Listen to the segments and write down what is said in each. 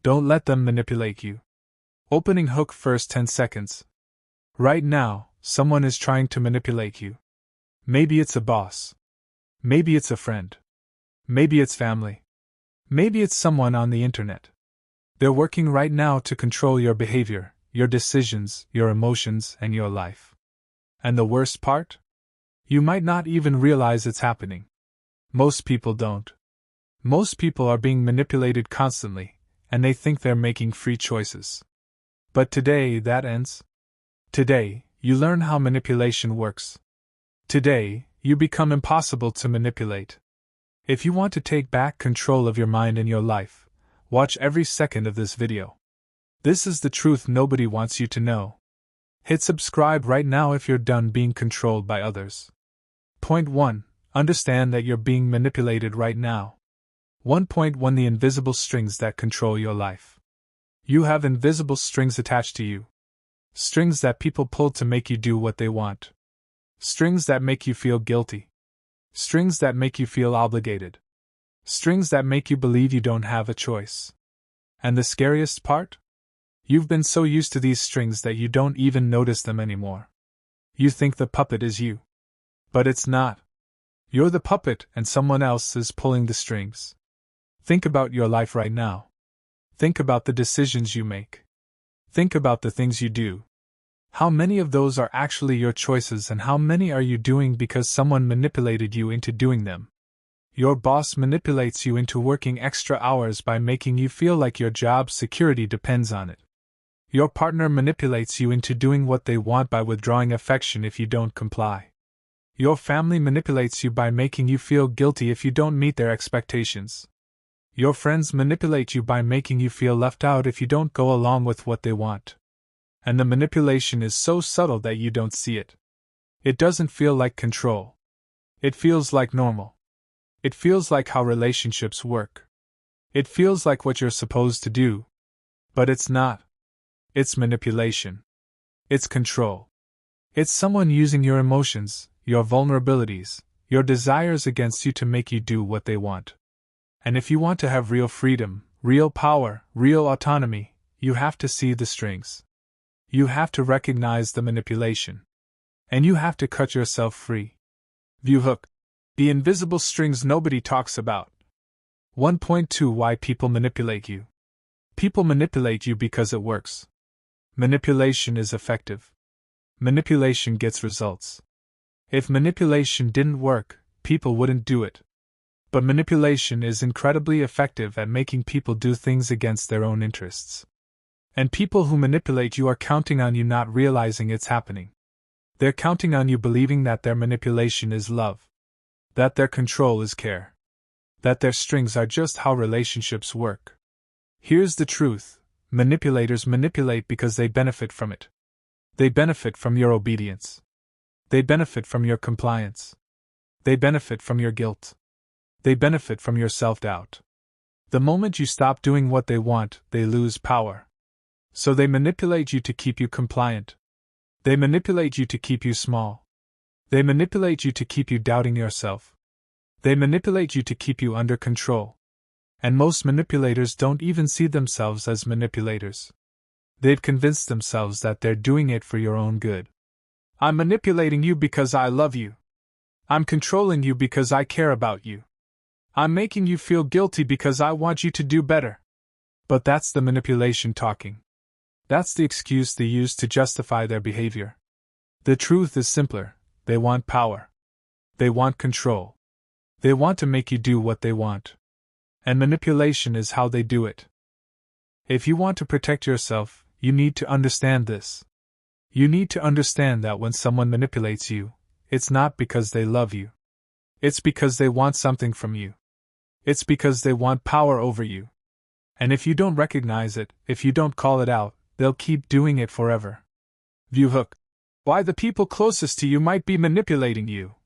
Don't let them manipulate you. Opening hook first 10 seconds. Right now, someone is trying to manipulate you. Maybe it's a boss. Maybe it's a friend. Maybe it's family. Maybe it's someone on the internet. They're working right now to control your behavior, your decisions, your emotions, and your life. And the worst part? You might not even realize it's happening. Most people don't. Most people are being manipulated constantly, and they think they're making free choices. But today, that ends. Today, you learn how manipulation works. Today, you become impossible to manipulate. If you want to take back control of your mind and your life, watch every second of this video. This is the truth nobody wants you to know. Hit subscribe right now if you're done being controlled by others. Point 1. Understand that you're being manipulated right now. 1.1 The invisible strings that control your life. You have invisible strings attached to you. Strings that people pull to make you do what they want. Strings that make you feel guilty. Strings that make you feel obligated. Strings that make you believe you don't have a choice. And the scariest part? You've been so used to these strings that you don't even notice them anymore. You think the puppet is you. But it's not. You're the puppet and someone else is pulling the strings. Think about your life right now. Think about the decisions you make. Think about the things you do. How many of those are actually your choices and how many are you doing because someone manipulated you into doing them? Your boss manipulates you into working extra hours by making you feel like your job security depends on it. Your partner manipulates you into doing what they want by withdrawing affection if you don't comply. Your family manipulates you by making you feel guilty if you don't meet their expectations. Your friends manipulate you by making you feel left out if you don't go along with what they want. And the manipulation is so subtle that you don't see it. It doesn't feel like control. It feels like normal. It feels like how relationships work. It feels like what you're supposed to do. But it's not. It's manipulation. It's control. It's someone using your emotions, your vulnerabilities, your desires against you to make you do what they want. And if you want to have real freedom, real power, real autonomy, you have to see the strings. You have to recognize the manipulation. And you have to cut yourself free. View hook. The invisible strings nobody talks about. 1.2 Why people manipulate you. People manipulate you because it works. Manipulation is effective. Manipulation gets results. If manipulation didn't work, people wouldn't do it. But manipulation is incredibly effective at making people do things against their own interests. And people who manipulate you are counting on you not realizing it's happening. They're counting on you believing that their manipulation is love. That their control is care. That their strings are just how relationships work. Here's the truth. Manipulators manipulate because they benefit from it. They benefit from your obedience. They benefit from your compliance. They benefit from your guilt. They benefit from your self-doubt. The moment you stop doing what they want, they lose power. So they manipulate you to keep you compliant. They manipulate you to keep you small. They manipulate you to keep you doubting yourself. They manipulate you to keep you under control. And most manipulators don't even see themselves as manipulators. They've convinced themselves that they're doing it for your own good. I'm manipulating you because I love you. I'm controlling you because I care about you. I'm making you feel guilty because I want you to do better. But that's the manipulation talking. That's the excuse they use to justify their behavior. The truth is simpler. They want power. They want control. They want to make you do what they want. And manipulation is how they do it. If you want to protect yourself, you need to understand this. You need to understand that when someone manipulates you, it's not because they love you. It's because they want something from you. It's because they want power over you. And if you don't recognize it, if you don't call it out, they'll keep doing it forever. View hook. Why the people closest to you might be manipulating you.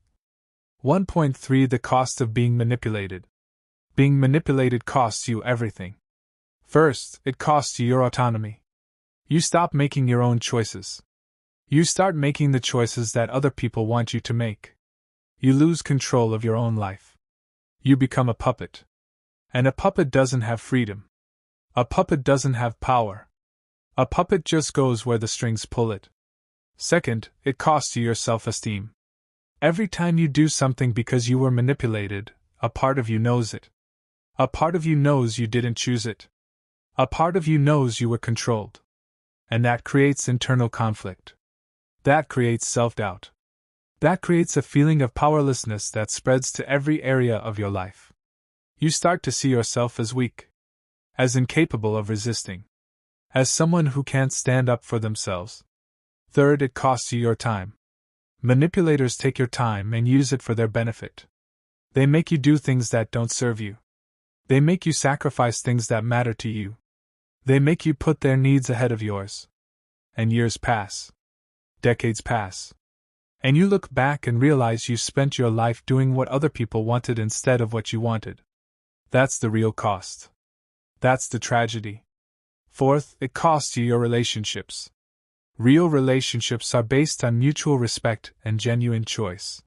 1.3 The cost of being manipulated. Being manipulated costs you everything. First, it costs you your autonomy. You stop making your own choices. You start making the choices that other people want you to make. You lose control of your own life. You become a puppet. And a puppet doesn't have freedom. A puppet doesn't have power. A puppet just goes where the strings pull it. Second, it costs you your self-esteem. Every time you do something because you were manipulated, a part of you knows it. A part of you knows you didn't choose it. A part of you knows you were controlled. And that creates internal conflict. That creates self-doubt. That creates a feeling of powerlessness that spreads to every area of your life. You start to see yourself as weak, as incapable of resisting, as someone who can't stand up for themselves. Third, it costs you your time. Manipulators take your time and use it for their benefit. They make you do things that don't serve you. They make you sacrifice things that matter to you. They make you put their needs ahead of yours. And years pass. Decades pass. And you look back and realize you spent your life doing what other people wanted instead of what you wanted. That's the real cost. That's the tragedy. Fourth, it costs you your relationships. Real relationships are based on mutual respect and genuine choice.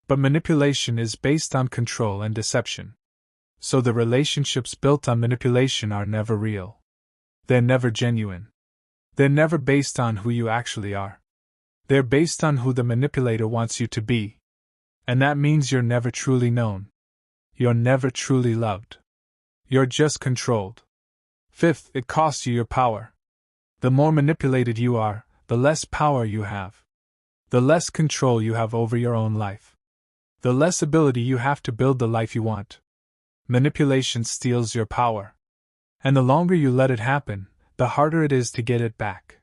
But manipulation is based on control and deception. So the relationships built on manipulation are never real. They're never genuine. They're never based on who you actually are. They're based on who the manipulator wants you to be. And that means you're never truly known. You're never truly loved. You're just controlled. Fifth, it costs you your power. The more manipulated you are, the less power you have. The less control you have over your own life. The less ability you have to build the life you want. Manipulation steals your power. And the longer you let it happen, the harder it is to get it back.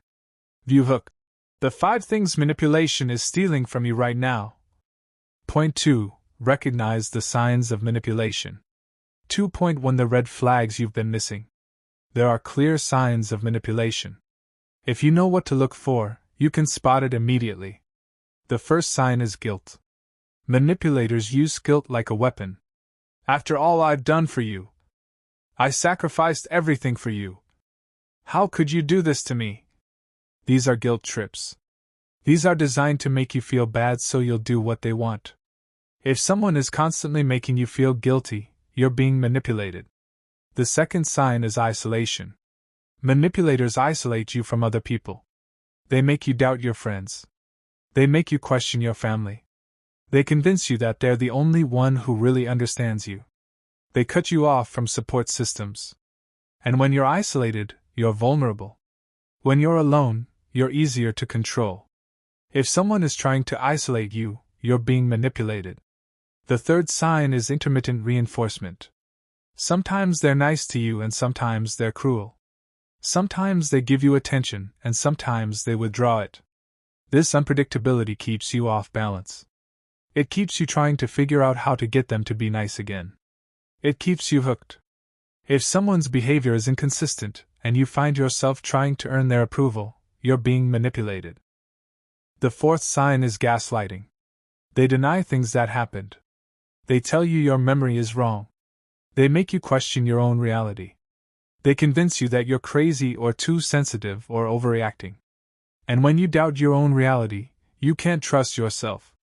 View hook. The 5 things manipulation is stealing from you right now. Point 2. Recognize the signs of manipulation. 2.1 The red flags you've been missing. There are clear signs of manipulation. If you know what to look for, you can spot it immediately. The first sign is guilt. Manipulators use guilt like a weapon. After all I've done for you. I sacrificed everything for you. How could you do this to me? These are guilt trips. These are designed to make you feel bad so you'll do what they want. If someone is constantly making you feel guilty, you're being manipulated. The second sign is isolation. Manipulators isolate you from other people. They make you doubt your friends. They make you question your family. They convince you that they're the only one who really understands you. They cut you off from support systems. And when you're isolated, you're vulnerable. When you're alone, you're easier to control. If someone is trying to isolate you, you're being manipulated. The third sign is intermittent reinforcement. Sometimes they're nice to you and sometimes they're cruel. Sometimes they give you attention and sometimes they withdraw it. This unpredictability keeps you off balance. It keeps you trying to figure out how to get them to be nice again. It keeps you hooked. If someone's behavior is inconsistent and you find yourself trying to earn their approval, you're being manipulated. The fourth sign is gaslighting. They deny things that happened. They tell you your memory is wrong. They make you question your own reality. They convince you that you're crazy or too sensitive or overreacting. And when you doubt your own reality, you can't trust yourself.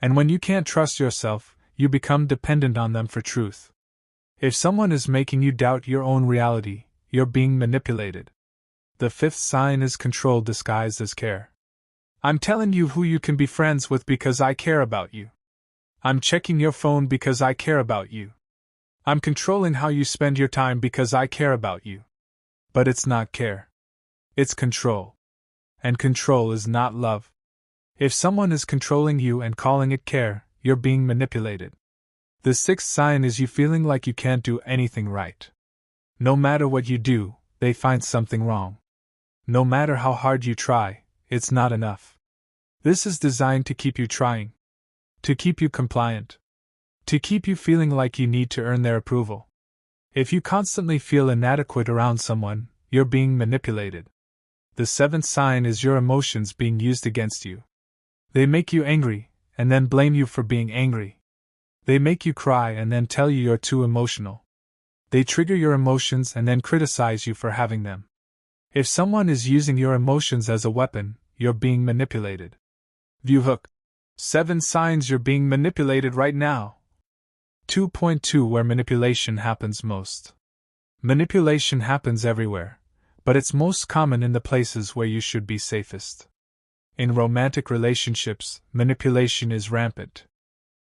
And when you can't trust yourself, you become dependent on them for truth. If someone is making you doubt your own reality, you're being manipulated. The fifth sign is control disguised as care. I'm telling you who you can be friends with because I care about you. I'm checking your phone because I care about you. I'm controlling how you spend your time because I care about you. But it's not care. It's control. And control is not love. If someone is controlling you and calling it care, you're being manipulated. The sixth sign is you feeling like you can't do anything right. No matter what you do, they find something wrong. No matter how hard you try, it's not enough. This is designed to keep you trying. To keep you compliant. To keep you feeling like you need to earn their approval. If you constantly feel inadequate around someone, you're being manipulated. The seventh sign is your emotions being used against you. They make you angry, and then blame you for being angry. They make you cry and then tell you you're too emotional. They trigger your emotions and then criticize you for having them. If someone is using your emotions as a weapon, you're being manipulated. View hook. 7 signs you're being manipulated right now. 2.2 Where manipulation happens most. Manipulation happens everywhere, but it's most common in the places where you should be safest. In romantic relationships, manipulation is rampant.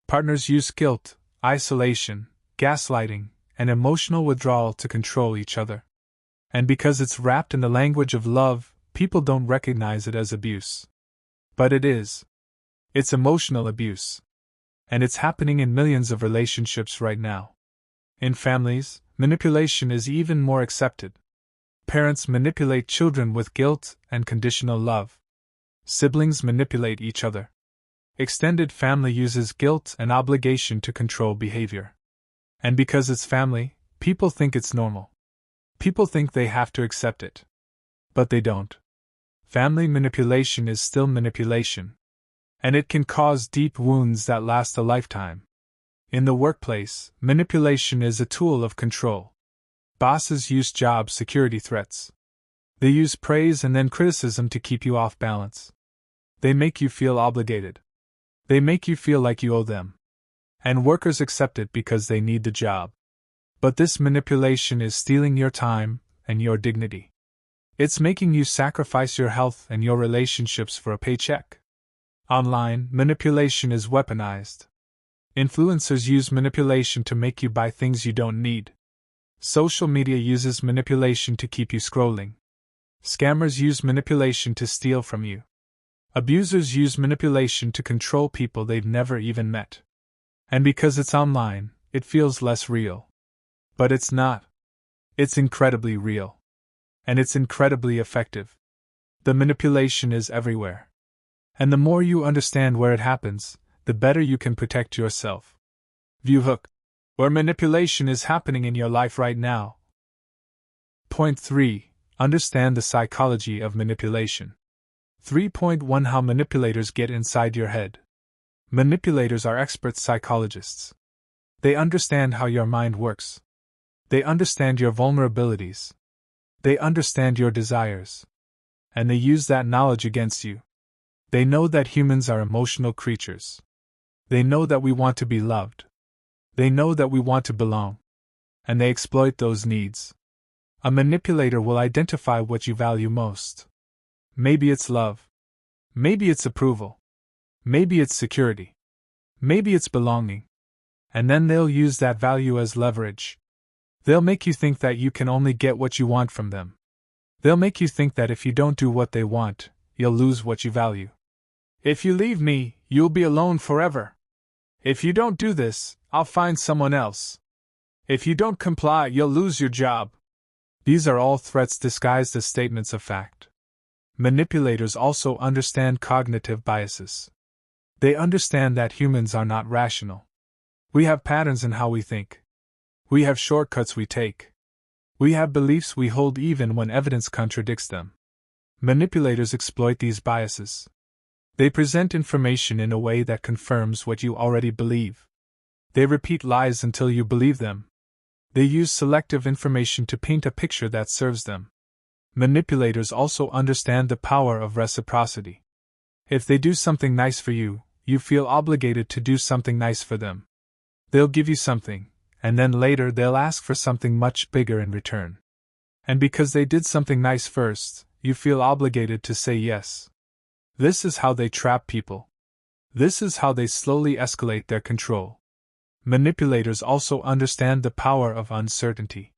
Partners use guilt, isolation, gaslighting, and emotional withdrawal to control each other. And because it's wrapped in the language of love, people don't recognize it as abuse. But it is. It's emotional abuse. And it's happening in millions of relationships right now. In families, manipulation is even more accepted. Parents manipulate children with guilt and conditional love. Siblings manipulate each other. Extended family uses guilt and obligation to control behavior. And because it's family, people think it's normal. People think they have to accept it. But they don't. Family manipulation is still manipulation. And it can cause deep wounds that last a lifetime. In the workplace, manipulation is a tool of control. Bosses use job security threats. They use praise and then criticism to keep you off balance. They make you feel obligated. They make you feel like you owe them. And workers accept it because they need the job. But this manipulation is stealing your time and your dignity. It's making you sacrifice your health and your relationships for a paycheck. Online, manipulation is weaponized. Influencers use manipulation to make you buy things you don't need. Social media uses manipulation to keep you scrolling. Scammers use manipulation to steal from you. Abusers use manipulation to control people they've never even met. And because it's online, it feels less real. But it's not. It's incredibly real. And it's incredibly effective. The manipulation is everywhere. And the more you understand where it happens, the better you can protect yourself. View hook. Where manipulation is happening in your life right now. Point 3. Understand the psychology of manipulation. 3.1 How manipulators get inside your head. Manipulators are expert psychologists. They understand how your mind works. They understand your vulnerabilities. They understand your desires. And they use that knowledge against you. They know that humans are emotional creatures. They know that we want to be loved. They know that we want to belong. And they exploit those needs. A manipulator will identify what you value most. Maybe it's love. Maybe it's approval. Maybe it's security. Maybe it's belonging. And then they'll use that value as leverage. They'll make you think that you can only get what you want from them. They'll make you think that if you don't do what they want, you'll lose what you value. If you leave me, you'll be alone forever. If you don't do this, I'll find someone else. If you don't comply, you'll lose your job. These are all threats disguised as statements of fact. Manipulators also understand cognitive biases. They understand that humans are not rational. We have patterns in how we think. We have shortcuts we take. We have beliefs we hold even when evidence contradicts them. Manipulators exploit these biases. They present information in a way that confirms what you already believe. They repeat lies until you believe them. They use selective information to paint a picture that serves them. Manipulators also understand the power of reciprocity. If they do something nice for you, you feel obligated to do something nice for them. They'll give you something, and then later they'll ask for something much bigger in return. And because they did something nice first, you feel obligated to say yes. This is how they trap people. This is how they slowly escalate their control. Manipulators also understand the power of uncertainty.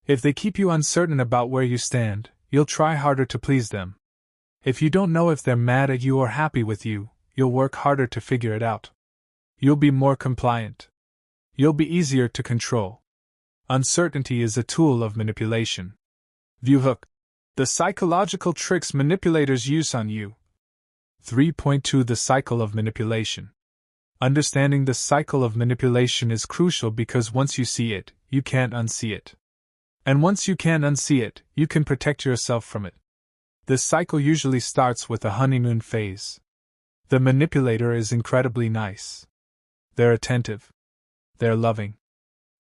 If they keep you uncertain about where you stand, you'll try harder to please them. If you don't know if they're mad at you or happy with you, you'll work harder to figure it out. You'll be more compliant. You'll be easier to control. Uncertainty is a tool of manipulation. View hook. The psychological tricks manipulators use on you. 3.2 The cycle of manipulation. Understanding the cycle of manipulation is crucial because once you see it, you can't unsee it. And once you can unsee it, you can protect yourself from it. This cycle usually starts with a honeymoon phase. The manipulator is incredibly nice. They're attentive. They're loving.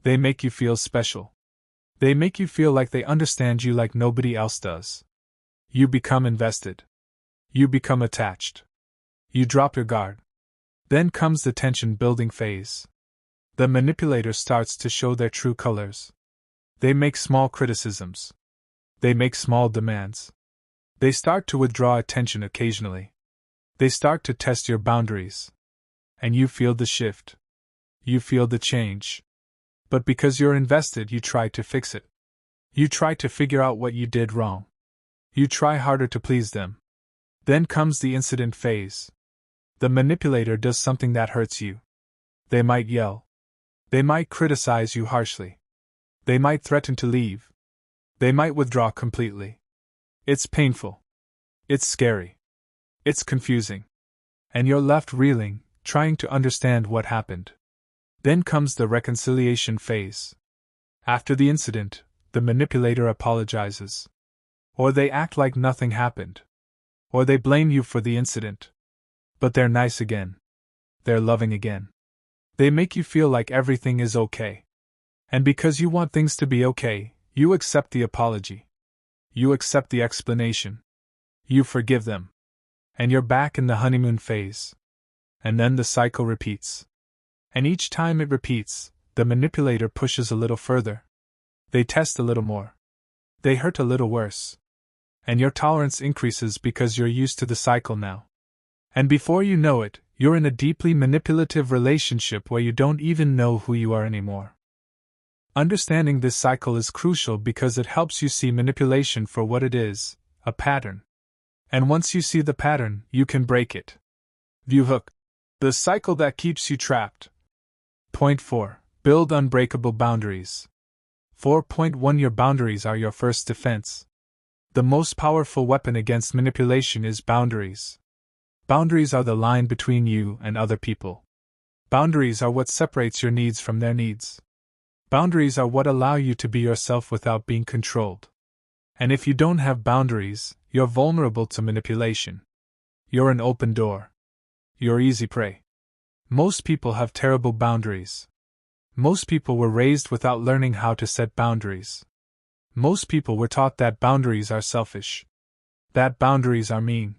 They make you feel special. They make you feel like they understand you like nobody else does. You become invested. You become attached. You drop your guard. Then comes the tension-building phase. The manipulator starts to show their true colors. They make small criticisms. They make small demands. They start to withdraw attention occasionally. They start to test your boundaries. And you feel the shift. You feel the change. But because you're invested, you try to fix it. You try to figure out what you did wrong. You try harder to please them. Then comes the incident phase. The manipulator does something that hurts you. They might yell. They might criticize you harshly. They might threaten to leave. They might withdraw completely. It's painful. It's scary. It's confusing. And you're left reeling, trying to understand what happened. Then comes the reconciliation phase. After the incident, the manipulator apologizes. Or they act like nothing happened. Or they blame you for the incident. But they're nice again. They're loving again. They make you feel like everything is okay. And because you want things to be okay, you accept the apology. You accept the explanation. You forgive them. And you're back in the honeymoon phase. And then the cycle repeats. And each time it repeats, the manipulator pushes a little further. They test a little more. They hurt a little worse. And your tolerance increases because you're used to the cycle now. And before you know it, you're in a deeply manipulative relationship where you don't even know who you are anymore. Understanding this cycle is crucial because it helps you see manipulation for what it is, a pattern. And once you see the pattern, you can break it. View hook. The cycle that keeps you trapped. Point 4. Build unbreakable boundaries. 4.1 Your boundaries are your first defense. The most powerful weapon against manipulation is boundaries. Boundaries are the line between you and other people. Boundaries are what separates your needs from their needs. Boundaries are what allow you to be yourself without being controlled. And if you don't have boundaries, you're vulnerable to manipulation. You're an open door. You're easy prey. Most people have terrible boundaries. Most people were raised without learning how to set boundaries. Most people were taught that boundaries are selfish. That boundaries are mean.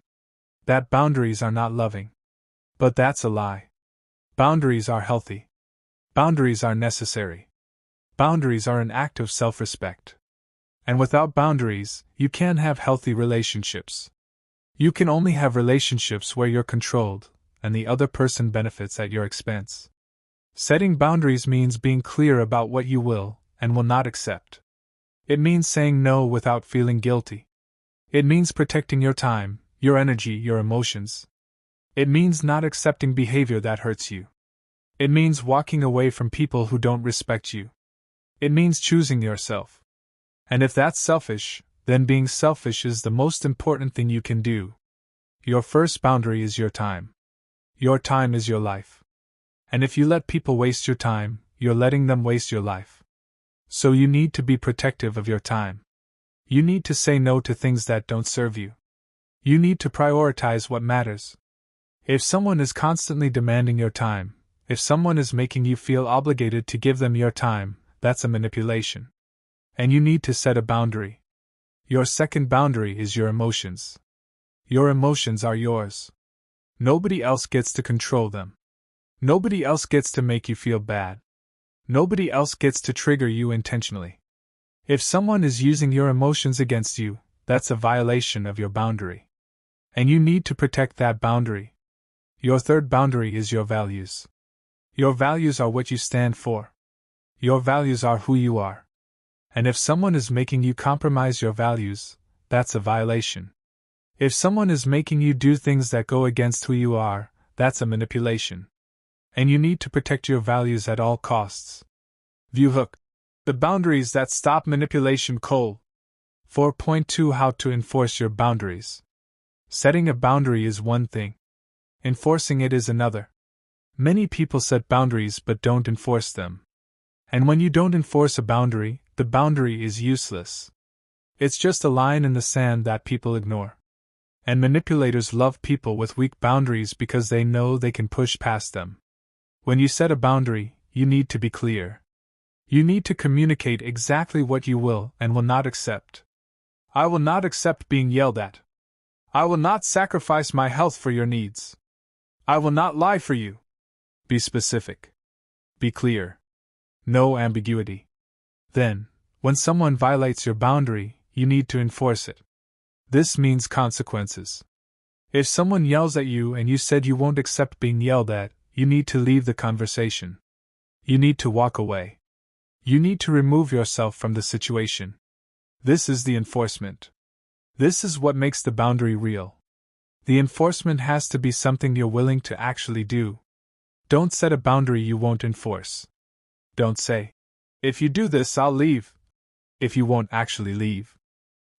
That boundaries are not loving. But that's a lie. Boundaries are healthy. Boundaries are necessary. Boundaries are an act of self-respect. And without boundaries, you can't have healthy relationships. You can only have relationships where you're controlled, and the other person benefits at your expense. Setting boundaries means being clear about what you will and will not accept. It means saying no without feeling guilty. It means protecting your time, your energy, your emotions. It means not accepting behavior that hurts you. It means walking away from people who don't respect you. It means choosing yourself. And if that's selfish, then being selfish is the most important thing you can do. Your first boundary is your time. Your time is your life. And if you let people waste your time, you're letting them waste your life. So you need to be protective of your time. You need to say no to things that don't serve you. You need to prioritize what matters. If someone is constantly demanding your time, if someone is making you feel obligated to give them your time, that's a manipulation. And you need to set a boundary. Your second boundary is your emotions. Your emotions are yours. Nobody else gets to control them. Nobody else gets to make you feel bad. Nobody else gets to trigger you intentionally. If someone is using your emotions against you, that's a violation of your boundary. And you need to protect that boundary. Your third boundary is your values. Your values are what you stand for. Your values are who you are. And if someone is making you compromise your values, that's a violation. If someone is making you do things that go against who you are, that's a manipulation. And you need to protect your values at all costs. View hook. The boundaries that stop manipulation. 4.2 How to enforce your boundaries. Setting a boundary is one thing. Enforcing it is another. Many people set boundaries but don't enforce them. And when you don't enforce a boundary, the boundary is useless. It's just a line in the sand that people ignore. And manipulators love people with weak boundaries because they know they can push past them. When you set a boundary, you need to be clear. You need to communicate exactly what you will and will not accept. I will not accept being yelled at. I will not sacrifice my health for your needs. I will not lie for you. Be specific. Be clear. No ambiguity. Then, When someone violates your boundary, you need to enforce it. This means consequences. If someone yells at you and you said you won't accept being yelled at, you need to leave the conversation. You need to walk away. You need to remove yourself from the situation. This is the enforcement. This is what makes the boundary real. The enforcement has to be something you're willing to actually do. Don't set a boundary you won't enforce. Don't say, "If you do this, I'll leave," if you won't actually leave.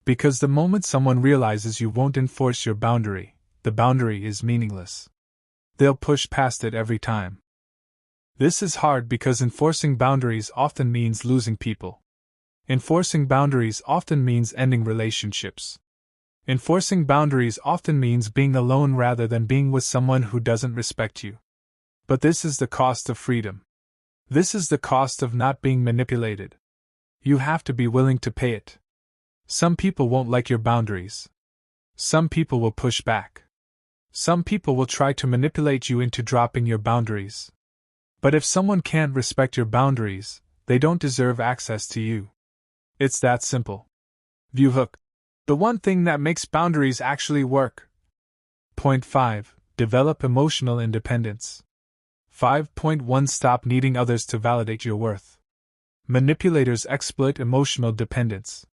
Because the moment someone realizes you won't enforce your boundary, the boundary is meaningless. They'll push past it every time. This is hard because enforcing boundaries often means losing people. Enforcing boundaries often means ending relationships. Enforcing boundaries often means being alone rather than being with someone who doesn't respect you. But this is the cost of freedom. This is the cost of not being manipulated. You have to be willing to pay it. Some people won't like your boundaries. Some people will push back. Some people will try to manipulate you into dropping your boundaries. But if someone can't respect your boundaries, they don't deserve access to you. It's that simple. View hook. The one thing that makes boundaries actually work. Point 5. Develop emotional independence. 5.1 Stop needing others to validate your worth. Manipulators exploit emotional dependence.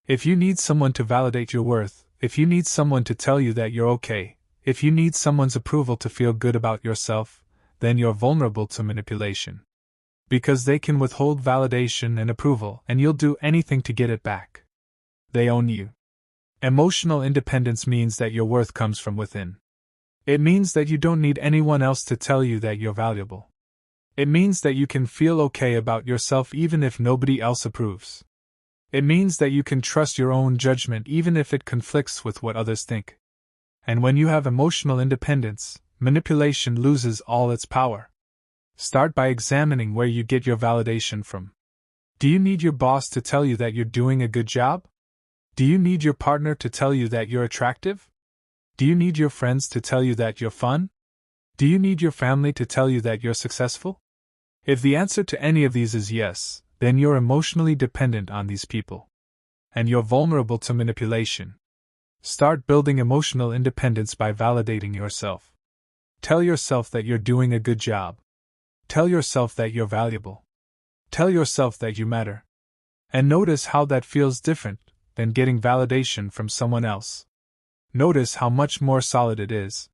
If you need someone to validate your worth, if you need someone to tell you that you're okay, if you need someone's approval to feel good about yourself, then you're vulnerable to manipulation. Because they can withhold validation and approval, and you'll do anything to get it back. They own you. Emotional independence means that your worth comes from within. It means that you don't need anyone else to tell you that you're valuable. It means that you can feel okay about yourself even if nobody else approves. It means that you can trust your own judgment even if it conflicts with what others think. And when you have emotional independence, manipulation loses all its power. Start by examining where you get your validation from. Do you need your boss to tell you that you're doing a good job? Do you need your partner to tell you that you're attractive? Do you need your friends to tell you that you're fun? Do you need your family to tell you that you're successful? If the answer to any of these is yes, then you're emotionally dependent on these people. And you're vulnerable to manipulation. Start building emotional independence by validating yourself. Tell yourself that you're doing a good job. Tell yourself that you're valuable. Tell yourself that you matter. And notice how that feels different than getting validation from someone else. Notice how much more solid it is.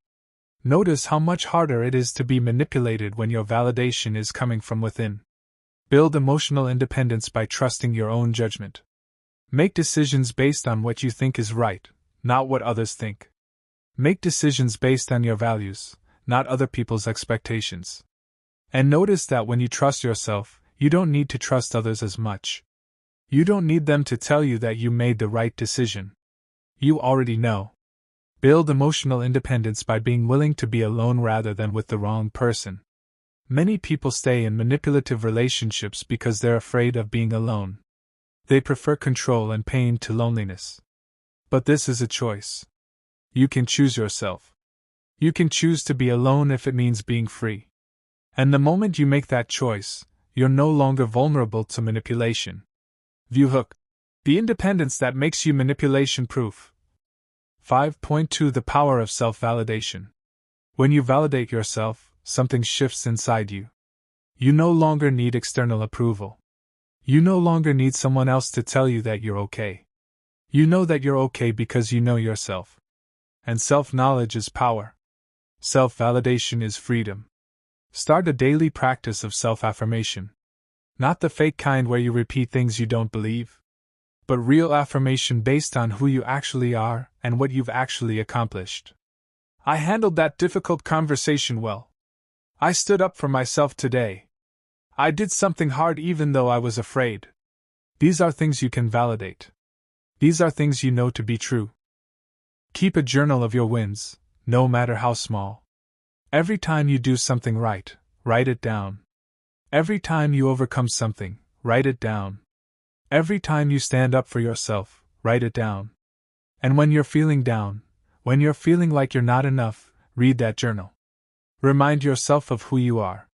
Notice how much harder it is to be manipulated when your validation is coming from within. Build emotional independence by trusting your own judgment. Make decisions based on what you think is right, not what others think. Make decisions based on your values, not other people's expectations. And notice that when you trust yourself, you don't need to trust others as much. You don't need them to tell you that you made the right decision. You already know. Build emotional independence by being willing to be alone rather than with the wrong person. Many people stay in manipulative relationships because they're afraid of being alone. They prefer control and pain to loneliness. But this is a choice. You can choose yourself. You can choose to be alone if it means being free. And the moment you make that choice, you're no longer vulnerable to manipulation. View hook. The independence that makes you manipulation-proof. 5.2 The power of self-validation. When you validate yourself, something shifts inside you. You no longer need external approval. You no longer need someone else to tell you that you're okay. You know that you're okay because you know yourself. And self-knowledge is power. Self-validation is freedom. Start a daily practice of self-affirmation. Not the fake kind where you repeat things you don't believe, but real affirmation based on who you actually are and what you've actually accomplished. I handled that difficult conversation well. I stood up for myself today. I did something hard even though I was afraid. These are things you can validate. These are things you know to be true. Keep a journal of your wins, no matter how small. Every time you do something right, write it down. Every time you overcome something, write it down. Every time you stand up for yourself, write it down. And when you're feeling down, when you're feeling like you're not enough, read that journal. Remind yourself of who you are.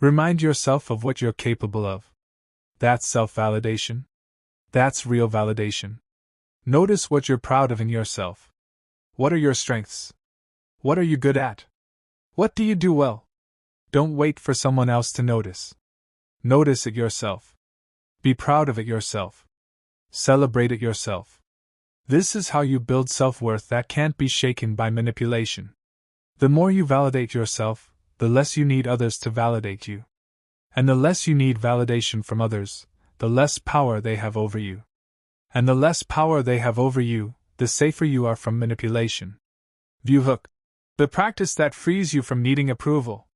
Remind yourself of what you're capable of. That's self-validation. That's real validation. Notice what you're proud of in yourself. What are your strengths? What are you good at? What do you do well? Don't wait for someone else to notice. Notice it yourself. Be proud of it yourself. Celebrate it yourself. This is how you build self-worth that can't be shaken by manipulation. The more you validate yourself, the less you need others to validate you. And the less you need validation from others, the less power they have over you. And the less power they have over you, the safer you are from manipulation. View hook. The practice that frees you from needing approval.